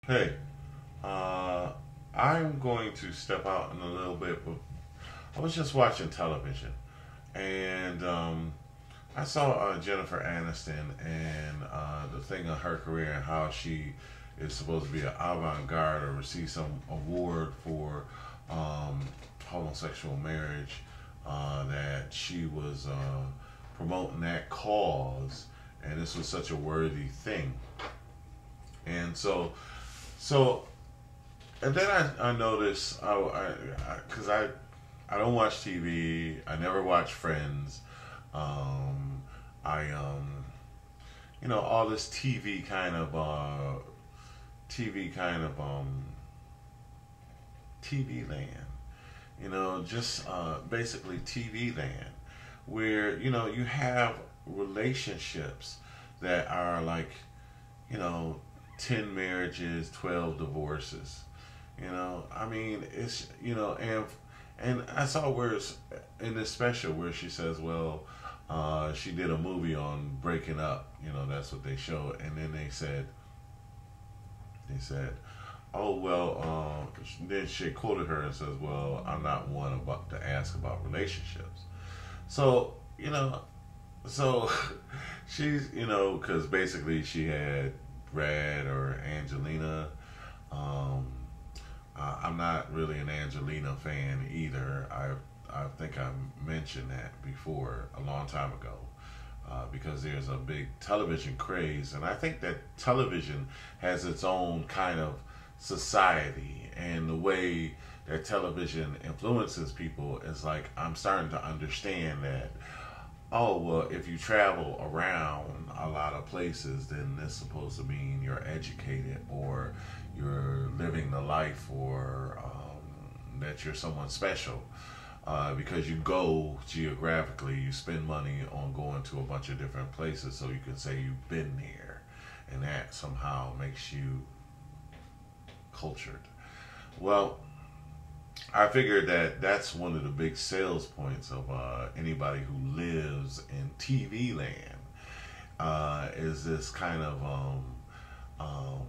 Hey, uh, I'm going to step out in a little bit, but I was just watching television and I saw Jennifer Aniston and the thing of her career and how she is supposed to be an avant-garde or receive some award for um, homosexual marriage, that she was promoting that cause, and this was such a worthy thing. And so and then I noticed because I don't watch TV. I never watch Friends. Um, I all this TV kind of TV land. Just basically TV land, where you have relationships that are like, you know 10 marriages, 12 divorces. I mean, it's and I saw where it's in this special where she says, well, she did a movie on breaking up. That's what they showed, and then they said, oh well. Then she quoted her and says, well, I'm not one about to ask about relationships. So so she's because basically she had Brad or Angelina. Um, I'm not really an Angelina fan either. I think I mentioned that before a long time ago, because there's a big television craze, and I think that television has its own kind of society, and the way that television influences people is like I'm starting to understand that. Oh, well, if you travel around a lot of places, then this supposed to mean you're educated or you're living the life, or that you're someone special. Because you go geographically, you spend money on going to a bunch of different places so you can say you've been there. And that somehow makes you cultured. Well, I figured that that's one of the big sales points of anybody who lives in TV land, is this kind of um,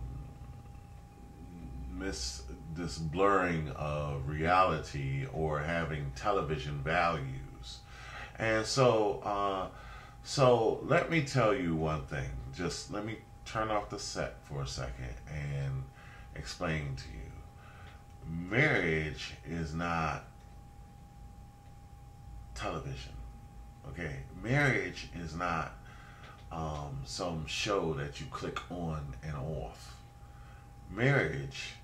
this blurring of reality or having television values. And so let me tell you one thing. Just let me turn off the set for a second and explain to you. Marriage is not television. Okay, marriage is not some show that you click on and off. Marriage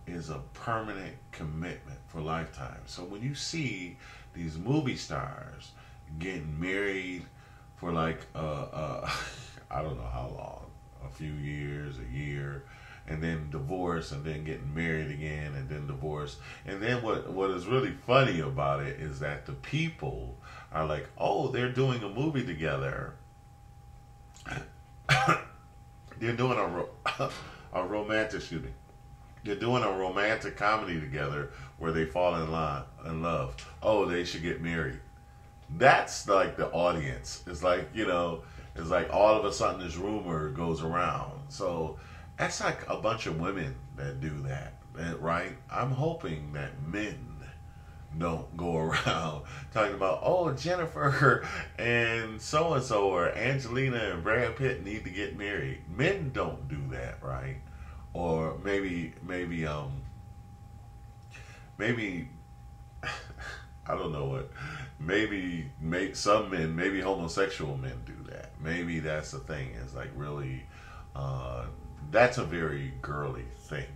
is a permanent commitment for lifetime. So when you see these movie stars getting married for like I don't know how long, a few years, a year, and then divorce, and then getting married again, and then divorce. And then what is really funny about it is that the people are like, oh, they're doing a movie together. They're doing a romantic, excuse me. They're doing a romantic comedy together where they fall in love. Oh, they should get married. That's like the audience. It's like all of a sudden this rumor goes around. So that's like a bunch of women that do that, right? I'm hoping that men don't go around talking about, oh, Jennifer and so or Angelina and Brad Pitt need to get married. Men don't do that, right? Or maybe I don't know what. Maybe some men, maybe homosexual men do that. Maybe that's the thing. Is like really, that's a very girly thing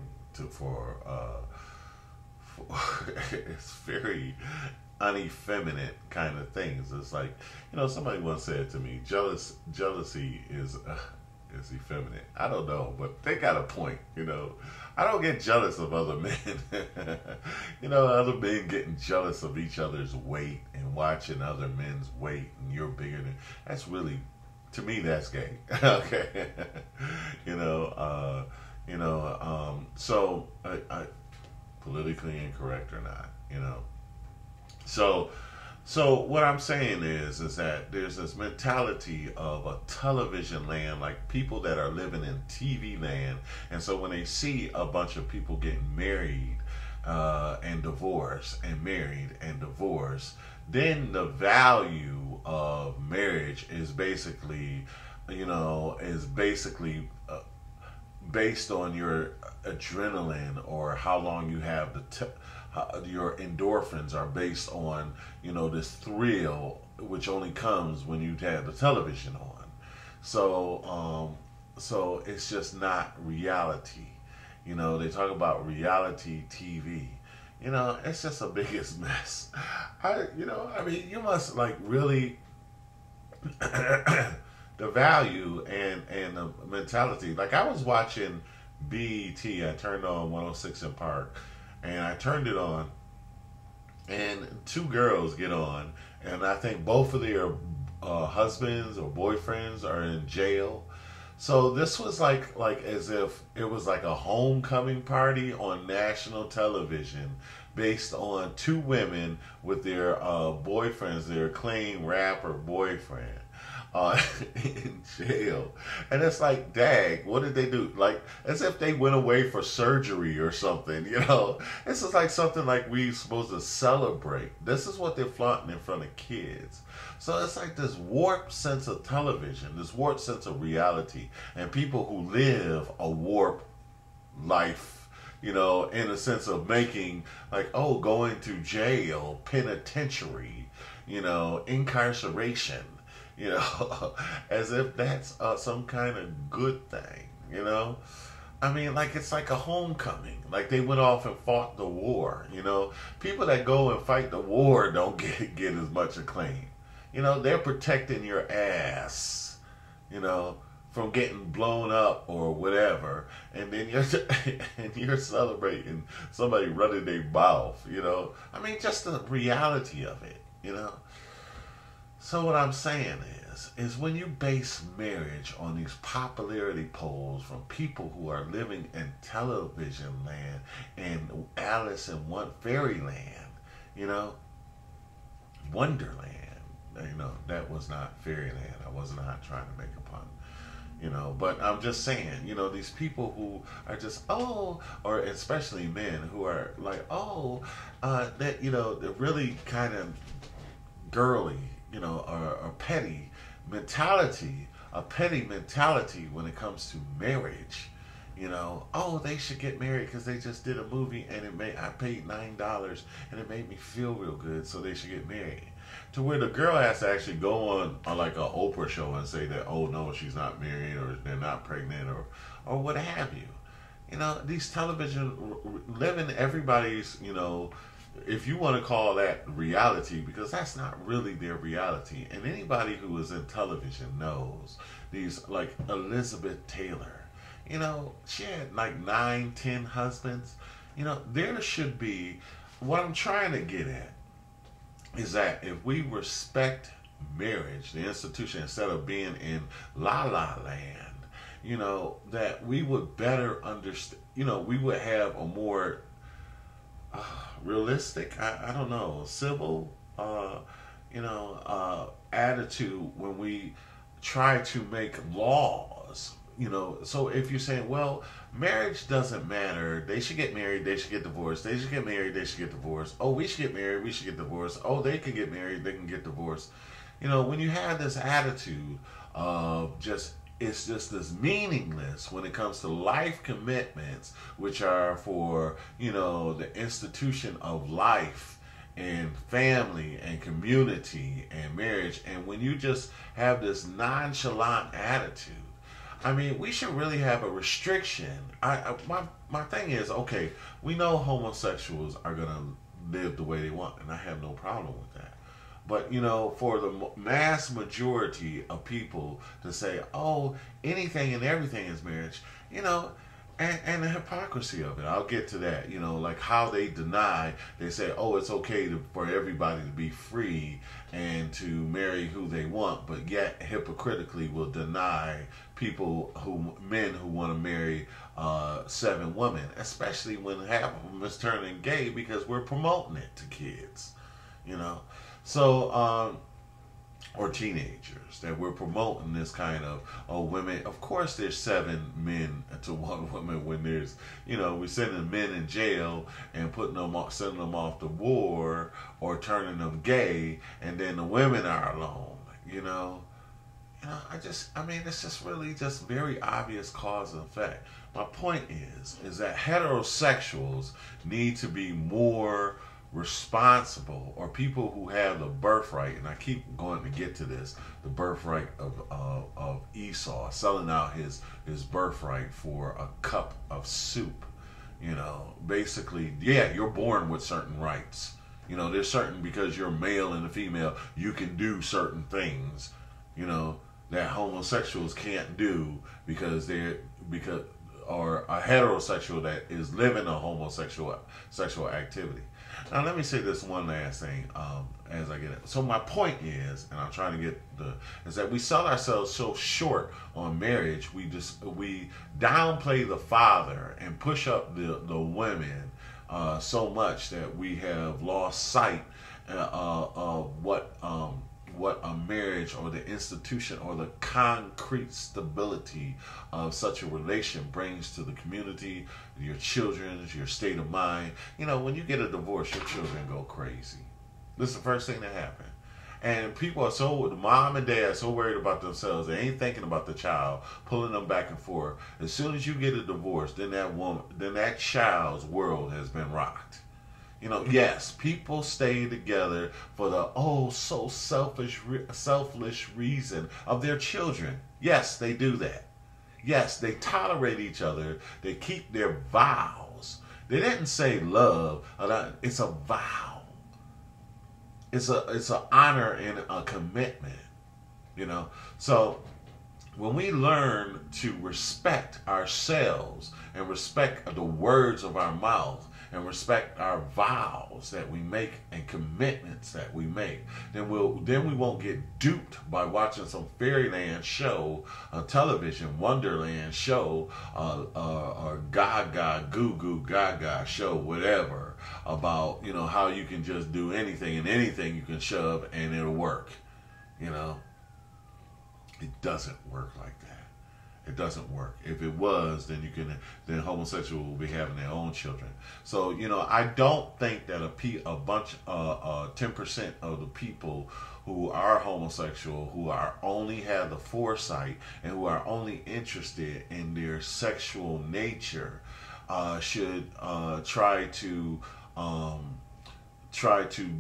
for it's very uneffeminate kind of things. It's like, somebody once said to me, jealousy is effeminate. I don't know, but they got a point. I don't get jealous of other men. Other men getting jealous of each other's weight and watching other men's weight, and you're bigger than. That's really, to me, that's gay. Okay, So I politically incorrect or not, So So what I'm saying is that there's this mentality of a television land, like people that are living in TV land, and so when they see a bunch of people getting married and divorced, and married and divorced, then the value of marriage is basically, based on your adrenaline or how long you have your endorphins are based on this thrill, which only comes when you have the television on. So it's just not reality. They talk about reality TV. It's just the biggest mess. You must like really the value and the mentality. Like I was watching BET. I turned on 106 in Park, and I turned it on, and two girls get on, and I think both of their husbands or boyfriends are in jail. So this was like as if it was like a homecoming party on national television, based on two women with their boyfriends, their acclaimed rapper boyfriend, in jail. And it's like, dang, what did they do? Like, as if they went away for surgery or something, This is like something like we supposed to celebrate. This is what they're flaunting in front of kids. So it's like this warped sense of television, this warped sense of reality, and people who live a warped life, in a sense of making, like, going to jail, penitentiary, incarceration, as if that's some kind of good thing. Like it's like a homecoming. Like they went off and fought the war. People that go and fight the war don't get as much acclaim. They're protecting your ass, from getting blown up or whatever, and then you're celebrating somebody running their mouth. Just the reality of it. So what I'm saying is when you base marriage on these popularity polls from people who are living in television land and Alice in Fairyland, Wonderland. That was not Fairyland. I was not trying to make a pun. But I'm just saying, these people who are just, or especially men who are like, that, they're really kind of girly, or petty mentality, a petty mentality when it comes to marriage. They should get married because they just did a movie and I paid $9 and it made me feel real good, so they should get married. To where the girl has to actually go on like a Oprah show and say that, oh no, she's not married, or they're not pregnant, or what have you. These television living everybody's, if you want to call that reality, because that's not really their reality. And anybody who is in television knows these, like Elizabeth Taylor. She had like 9, 10 husbands. There should be, what I'm trying to get at is that if we respect marriage, the institution, instead of being in la la land, that we would better understand, we would have a more realistic, I don't know, civil, attitude when we try to make laws. So if you're saying, well, marriage doesn't matter, they should get married, they should get divorced, they should get married, they should get divorced, we should get married, we should get divorced, they can get married, they can get divorced. When you have this attitude of it's just this meaningless when it comes to life commitments, which are for, the institution of life and family and community and marriage. And when you just have this nonchalant attitude, we should really have a restriction. My thing is, okay, we know homosexuals are going to live the way they want, and I have no problem with that. But, for the mass majority of people to say, anything and everything is marriage, and the hypocrisy of it. I'll get to that, like how they deny, they say, it's okay for everybody to be free and to marry who they want, but yet hypocritically will deny men who want to marry 7 women, especially when half of them is turning gay because we're promoting it to kids, So, or teenagers, that we're promoting this kind of women. Of course, there's 7 men to 1 woman when there's, we're sending men in jail and sending them off to war or turning them gay, and then the women are alone. It's just really just very obvious cause and effect. My point is that heterosexuals need to be more responsible, or people who have the birthright, and I keep going to get to this, the birthright of Esau, selling out his birthright for a cup of soup. Basically, yeah, you're born with certain rights. There's certain, because you're male and a female, you can do certain things, that homosexuals can't do or a heterosexual that is living a homosexual sexual activity. Now, let me say this one last thing as I get it. So my point is, and I'm trying to get is that we sell ourselves so short on marriage. We downplay the father and push up the women so much that we have lost sight of what a marriage or the institution or the concrete stability of such a relation brings to the community, your children, your state of mind. When you get a divorce, your children go crazy. This is the first thing that happens. And people the mom and dad are so worried about themselves, they ain't thinking about the child, pulling them back and forth. As soon as you get a divorce, then that child's world has been rocked. Yes, people stay together for the so selfish reason of their children. Yes, they do that. Yes, they tolerate each other. They keep their vows. They didn't say love. It's a vow. It's an honor and a commitment. So when we learn to respect ourselves and respect the words of our mouth, and respect our vows that we make and commitments that we make, then we won't get duped by watching some fairyland show on television, Wonderland show, or Gaga, Goo Goo Gaga show, whatever, about how you can just do anything and anything you can shove and it'll work. It doesn't work like that. It doesn't work. If it was, then homosexuals will be having their own children. So I don't think that a bunch 10% of the people who are homosexual, who only have the foresight and who are only interested in their sexual nature, should try to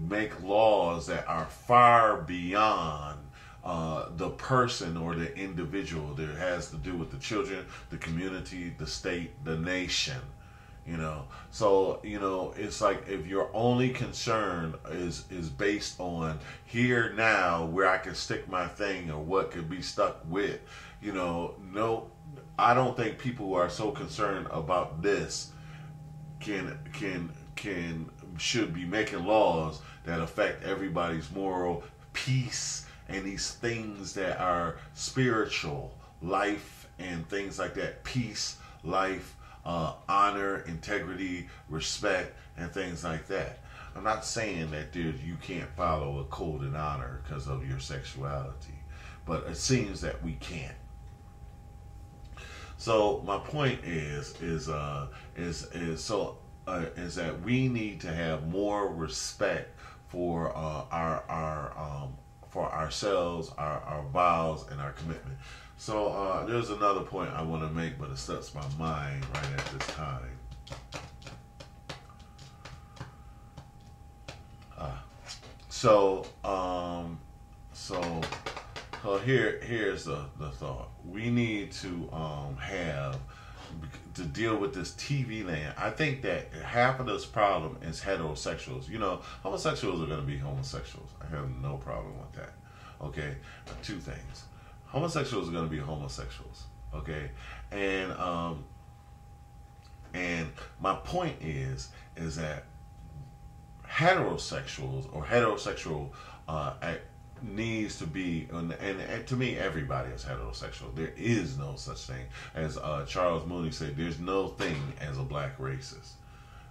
make laws that are far beyond the person or the individual. That has to do with the children, the community, the state, the nation. So it's like, if your only concern is based on here now, where I can stick my thing or what could be stuck with, no, I don't think people who are so concerned about this should be making laws that affect everybody's moral peace and these things that are spiritual, life and things like that. Peace, life, honor, integrity, respect, and things like that. I'm not saying that you can't follow a code and honor because of your sexuality, but it seems that we can't. So my point is that we need to have more respect for for ourselves, our vows, and our commitment. So there's another point I want to make, but it slips my mind right at this time. So here's the thought. We need to deal with this TV land. I think that half of this problem is heterosexuals. Homosexuals are going to be homosexuals. I have no problem with that. Okay, 2 things. Homosexuals are going to be homosexuals. Okay, and my point is that heterosexuals or heterosexual needs to be, and to me, everybody is heterosexual. There is no such thing as Charles Mooney said. There's no thing as a black racist.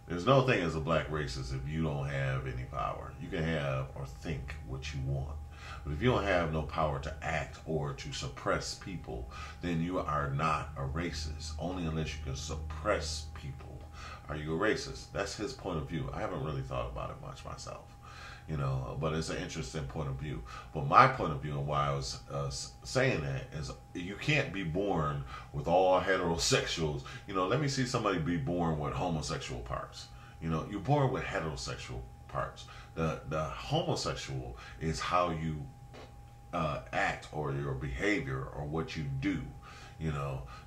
There's no thing as a black racist if you don't have any power. You can have or think what you want. But if you don't have no power to act or to suppress people, then you are not a racist. Only unless you can suppress people are you a racist. That's his point of view. I haven't really thought about it much myself. But it's an interesting point of view. But my point of view and why I was saying that is you can't be born with all heterosexuals. Let me see somebody be born with homosexual parts. You're born with heterosexual parts. The homosexual is how you act or your behavior or what you do.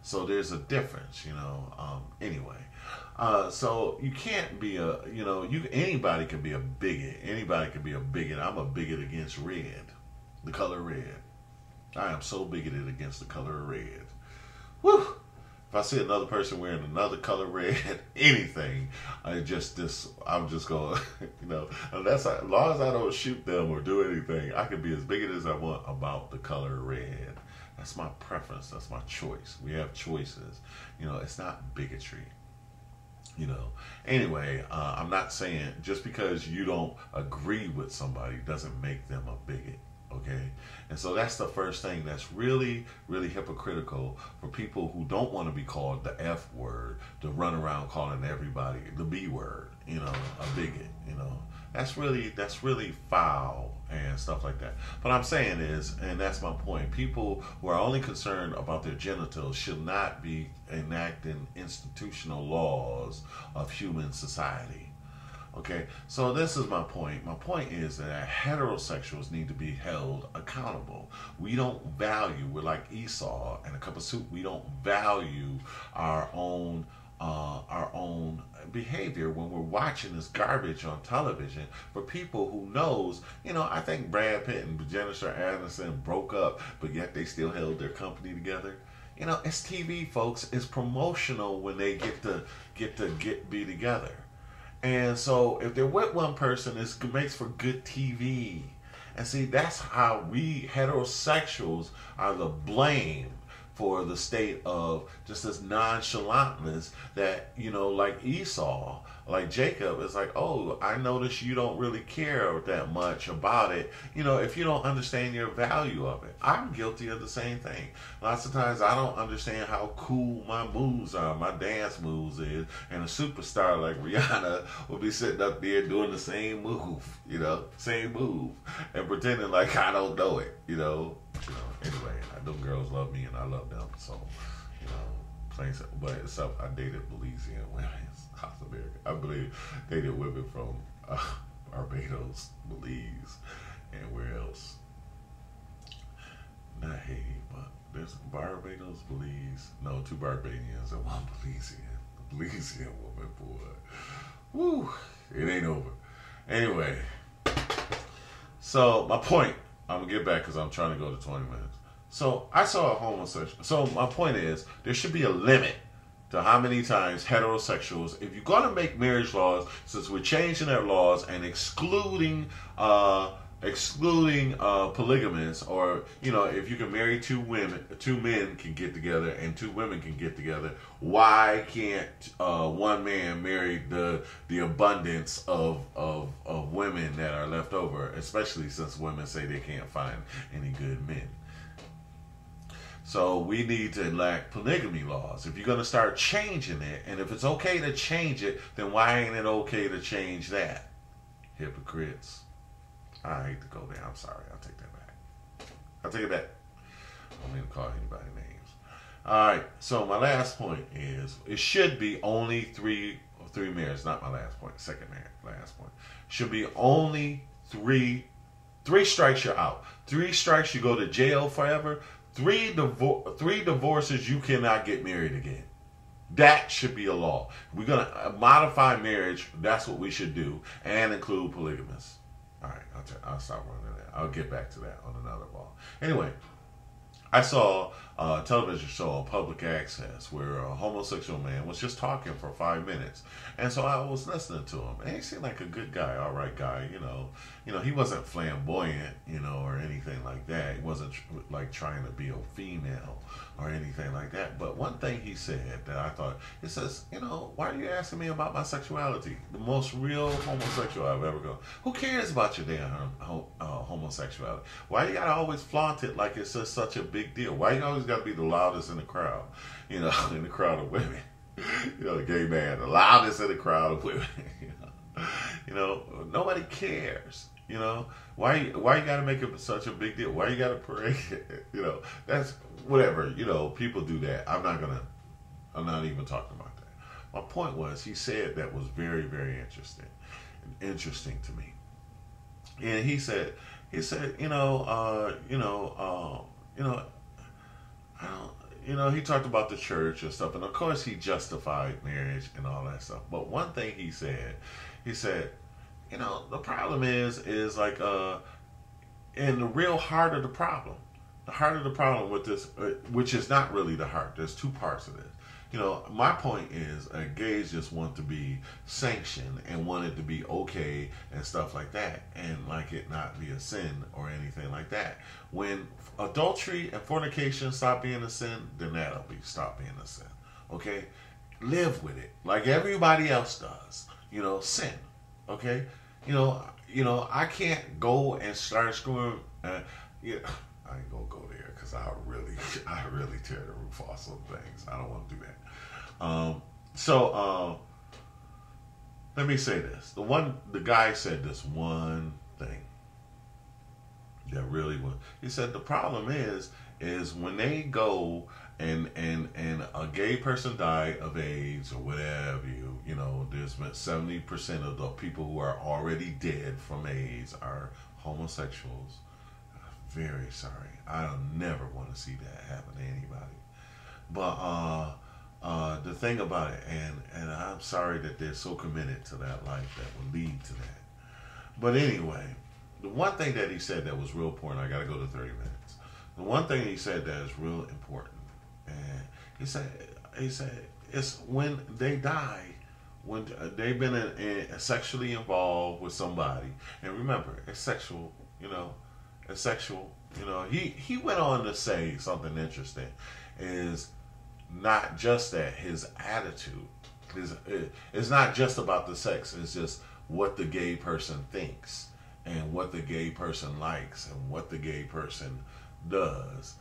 So there's a difference. Anyway. So you can't be anybody can be a bigot. Anybody can be a bigot. I'm a bigot against red, the color red. I am so bigoted against the color of red. Woo! If I see another person wearing another color red, anything, I'm just going, unless as long as I don't shoot them or do anything, I can be as bigoted as I want about the color red. That's my preference. That's my choice. We have choices. It's not bigotry. Anyway, I'm not saying just because you don't agree with somebody doesn't make them a bigot, okay? And so that's the first thing that's really, really hypocritical for people who don't want to be called the F word to run around calling everybody the B word, a bigot, That's really foul and stuff like that. But I'm saying is, and that's my point, people who are only concerned about their genitals should not be enacting institutional laws of human society. Okay, so this is my point. My point is that heterosexuals need to be held accountable. We're like Esau and a cup of soup. We don't value our own behavior when we're watching this garbage on television for people who knows, I think Brad Pitt and Jennifer Aniston broke up, but yet they still held their company together. It's TV, folks. It's promotional when they get to be together. And so if they're with one person, it makes for good TV. And see, that's how we heterosexuals are the blame for the state of just this nonchalantness that, like Esau, like Jacob, is like, oh, I notice you don't really care that much about it, if you don't understand your value of it. I'm guilty of the same thing. Lots of times I don't understand how cool my moves are, my dance moves is, and a superstar like Rihanna will be sitting up there doing the same move, same move, and pretending like I don't know it, Anyway, them girls love me and I love them, so but except I dated Belizean women, South America. I believe dated women from Barbados, Belize, and where else? Not Haiti, but there's Barbados, Belize. No, 2 Barbadians and 1 Belizean. The Belizean woman, boy. Woo! It ain't over. Anyway, so my point. I'm going to get back because I'm trying to go to 20 minutes. So I saw a homosexual. So my point is, there should be a limit to how many times heterosexuals, if you're going to make marriage laws, since we're changing their laws and excluding polygamists, or if you can marry 2 men can get together and 2 women can get together, why can't one man marry the abundance of women that are left over, especially since women say they can't find any good men? So we need to enact polygamy laws. If you're going to start changing it, and if it's okay to change it, then why ain't it okay to change that? Hypocrites. I hate to go there. I'm sorry. I'll take that back. I don't mean to call anybody names. All right. So my last point is it should be only three marriages. Not my last point. Second marriage. Last point. Should be only 3 strikes, you're out. 3 strikes, you go to jail forever. 3 divorces, you cannot get married again. That should be a law. We're going to modify marriage. That's what we should do, and include polygamists. All right, I'll stop running that. I'll get back to that on another ball. Anyway, I saw television show on public access where a homosexual man was just talking for 5 minutes, and so I was listening to him, and he seemed like a good guy, all right guy, he wasn't flamboyant, or anything like that. He wasn't like trying to be a female or anything like that. But one thing he said that I thought, he says, why are you asking me about my sexuality? The most real homosexual I've ever gone. Who cares about your damn homosexuality? Why you gotta always flaunt it like it's just such a big deal? Why you always gotta be the loudest in the crowd? In the crowd of women. The gay man, the loudest in the crowd of women. Nobody cares. Why you got to make it such a big deal? Why you got to parade it? That's whatever. People do that. I'm not even talking about that. My point was, he said that was very, very interesting to me. And he said, I don't. He talked about the church and stuff, and of course he justified marriage and all that stuff. But one thing he said, the problem is like, in the real heart of the problem with this, which is not really the heart. There's two parts of this. My point is, gays just want to be sanctioned and want it to be okay and stuff like that, and like it not be a sin or anything like that. When adultery and fornication stop being a sin, then that'll stop being a sin. Okay, live with it like everybody else does. Sin. Okay, I can't go and start screwing. I ain't gonna go there because I really tear the roof off some things. I don't want to do that. Let me say this. The guy said this one thing that really was. He said the problem is when they go and a gay person die of AIDS or whatever, there's been 70% of the people who are already dead from AIDS are homosexuals. I'm very sorry. I don't never want to see that happen to anybody. But the thing about it, and I'm sorry that they're so committed to that life that would lead to that. But anyway, the one thing that he said that was real important, I got to go to 30 minutes. The one thing he said that is real important, and he said it's when they die, when they've been sexually involved with somebody. And remember, it's sexual, it's sexual. He went on to say something interesting, is not just that his attitude it's not just about the sex. It's just what the gay person thinks and what the gay person likes and what the gay person does.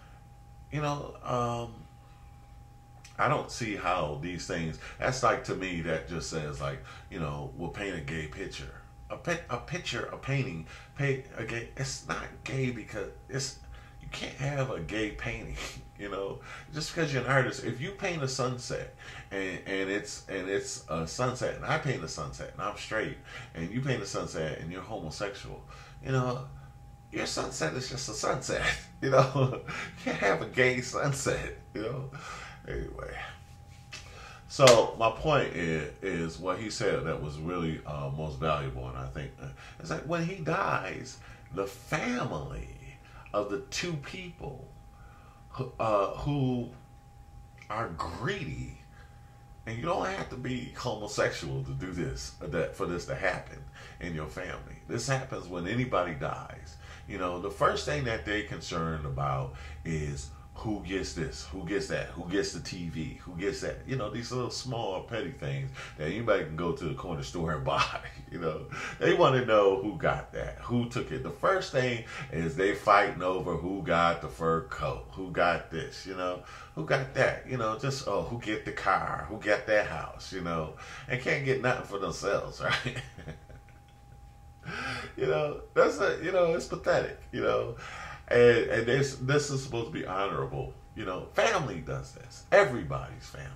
I don't see how these things, that's like, to me, that just says like, we'll paint a gay picture. A painting, it's not gay because you can't have a gay painting, just because you're an artist. If you paint a sunset and it's a sunset, and I paint a sunset and I'm straight, and you paint a sunset and you're homosexual, your sunset is just a sunset, you can't have a gay sunset, Anyway, so my point is what he said that was really most valuable, and I think it's like when he dies, the family of the two people who are greedy, and you don't have to be homosexual to do this, for this to happen in your family. This happens when anybody dies. The first thing that they're concerned about is who gets this, who gets that, who gets the TV, who gets that. These little small petty things that anybody can go to the corner store and buy. They want to know who got that, who took it. The first thing is they fighting over who got the fur coat, who got this, who got that, just who get the car, who got that house, and can't get nothing for themselves, right? That's it's pathetic, and this is supposed to be honorable. Family does this. Everybody's family.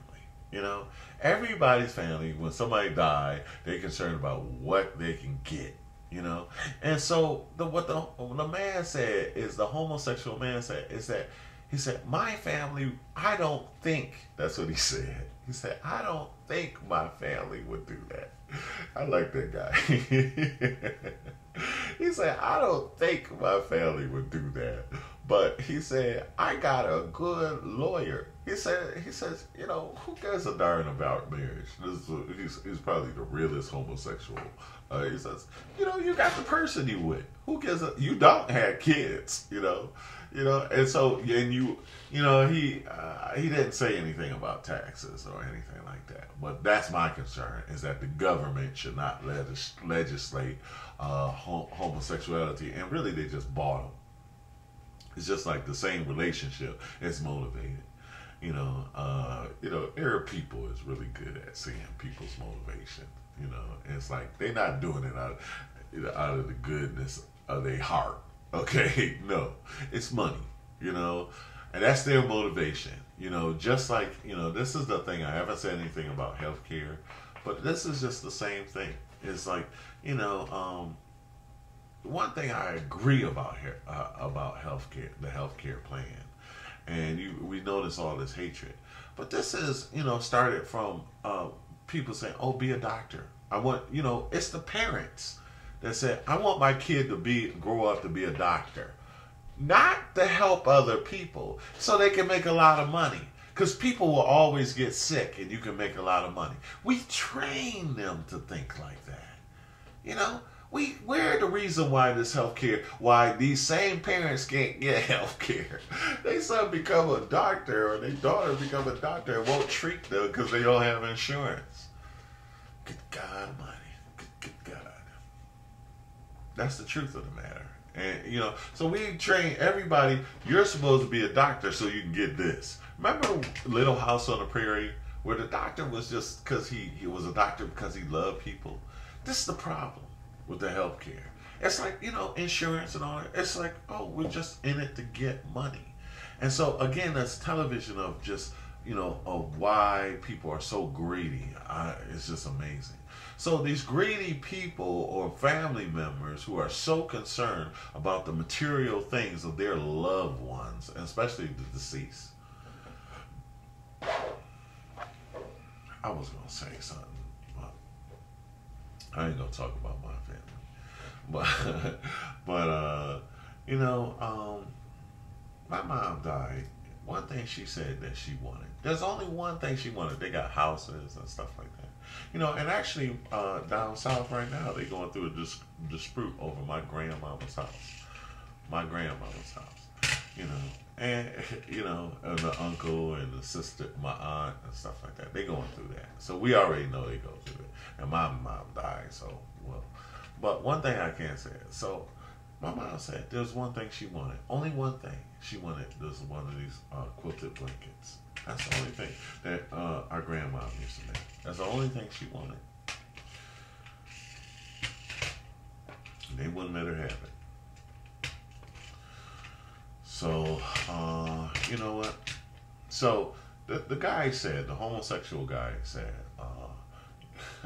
Everybody's family. When somebody died, they're concerned about what they can get. And so what the man said is, the homosexual man said, is that he said, my family, I don't think, that's what he said. He said, I don't think my family would do that. I like that guy. He said, I don't think my family would do that. But he said, I got a good lawyer. He says, you know, who gives a darn about marriage? He's probably the realest homosexual. He says, you know, you got the person you with. Who gives a, you don't have kids, you know, and so, and you know, he didn't say anything about taxes or anything like that. But that's my concern, is that the government should not legislate homosexuality, and really they just bought them. It's just like the same relationship. It's motivated. Arab people is really good at seeing people's motivation. You know, and it's like they're not doing it out of the goodness of their heart. Okay, no, it's money. You know, and that's their motivation. You know, just like, you know, this is the thing. I haven't said anything about healthcare, but this is just the same thing. It's like, you know, one thing I agree about here about healthcare, the healthcare plan, and we notice all this hatred, but this is, you know, started from people saying, "Oh, be a doctor." I want, you know, it's the parents that said, "I want my kid to grow up to be a doctor," not to help other people so they can make a lot of money. Because people will always get sick, and you can make a lot of money. We train them to think like that, you know. We're the reason why why these same parents can't get health care. They son become a doctor, or their daughter become a doctor, and won't treat them because they don't have insurance. Good God Almighty. Good God. That's the truth of the matter. And, you know, so we train everybody, you're supposed to be a doctor so you can get this. Remember Little House on the Prairie, where the doctor was just because he was a doctor because he loved people? This is the problem with the healthcare. It's like, you know, insurance and all that. It's like, oh, we're just in it to get money. And so, again, that's television of just, you know, of why people are so greedy. It's just amazing. So these greedy people or family members who are so concerned about the material things of their loved ones, especially the deceased. I was going to say something, but I ain't going to talk about my family. But you know, my mom died. One thing she said that she wanted. There's only one thing she wanted. They got houses and stuff like that. You know, and actually down south right now, they're going through a dispute over my grandmama's house. My grandmama's house. You know, and, you know, and the uncle and the sister, my aunt and stuff like that. They're going through that. So we already know they go through it. And my mom died, so, well. But one thing I can say is, so my mom said there's one thing she wanted. Only one thing she wanted was one of these quilted blankets. That's the only thing that our grandma used to make. That's the only thing she wanted. They wouldn't let her have it. So, you know what? So, the guy said, the homosexual guy said,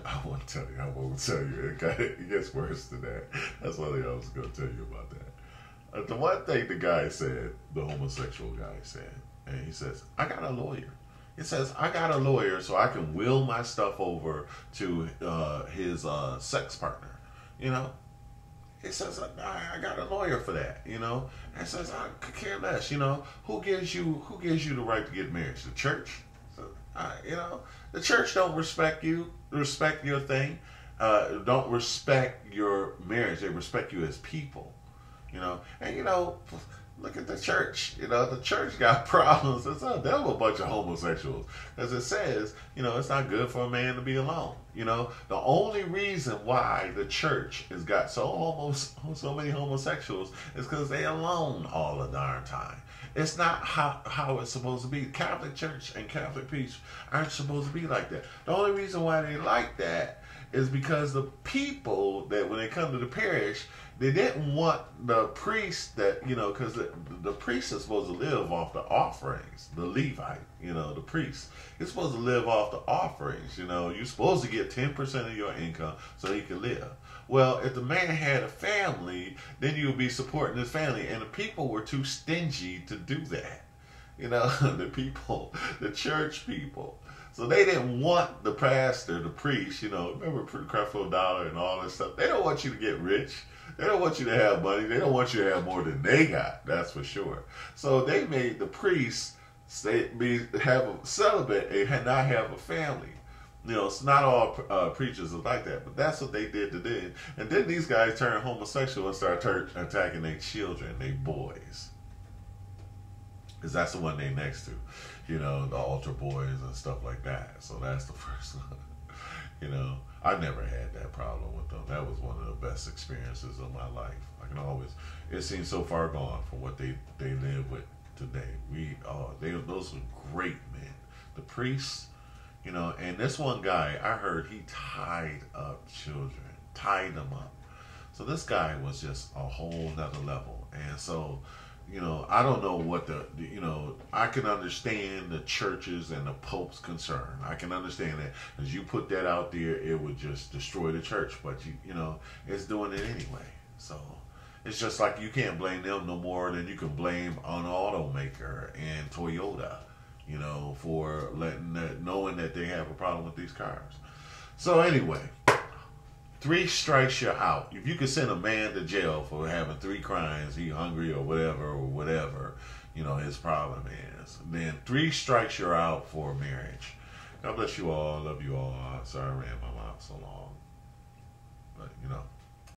I won't tell you. It gets worse than that. That's one thing I was going to tell you about that. The one thing the guy said, the homosexual guy said, and he says, I got a lawyer. He says, I got a lawyer so I can will my stuff over to his sex partner. You know? He says, I got a lawyer for that, you know? And says, I could care less, you know? Who gives you the right to get married? The church? So, you know? The church don't respect you, respect your thing, don't respect your marriage. They respect you as people, you know? And, you know, look at the church. You know, the church got problems. They're a bunch of homosexuals. As it says, you know, it's not good for a man to be alone. You know, the only reason why the church has got so many homosexuals is because they alone all the darn time. It's not how it's supposed to be. Catholic Church and Catholic priests aren't supposed to be like that. The only reason why they like that is because the people that when they come to the parish, they didn't want the priest that, you know, because the priest is supposed to live off the offerings. The Levite, you know, the priest is supposed to live off the offerings. You know, you're supposed to get 10% of your income so he can live. Well, if the man had a family, then you would be supporting his family. And the people were too stingy to do that. You know, the church people. So they didn't want the pastor, the priest, remember Creflo Dollar and all this stuff. They don't want you to get rich. They don't want you to have money. They don't want you to have more than they got. That's for sure. So they made the priest have a celibate and not have a family. It's not all preachers are like that, but that's what they did to them. And then these guys turn homosexual and start attacking their children, their boys. Because that's the one they next to, the altar boys and stuff like that. So that's the first one. I never had that problem with them. That was one of the best experiences of my life. It seems so far gone from what they live with today. Those were great men. The priests, and this one guy, I heard he tied up children, tied them up. So this guy was just a whole nother level. And so, I don't know what I can understand the churches and the Pope's concern. I can understand that. As you put that out there, it would just destroy the church. But, it's doing it anyway. So it's just like you can't blame them no more than you can blame an automaker and Toyota, for knowing that they have a problem with these cars. So anyway, 3 strikes you're out. If you could send a man to jail for having 3 crimes, he hungry or whatever, his problem is, then 3 strikes you're out for marriage. God bless you all. Love you all. Sorry I ran my mouth so long. But,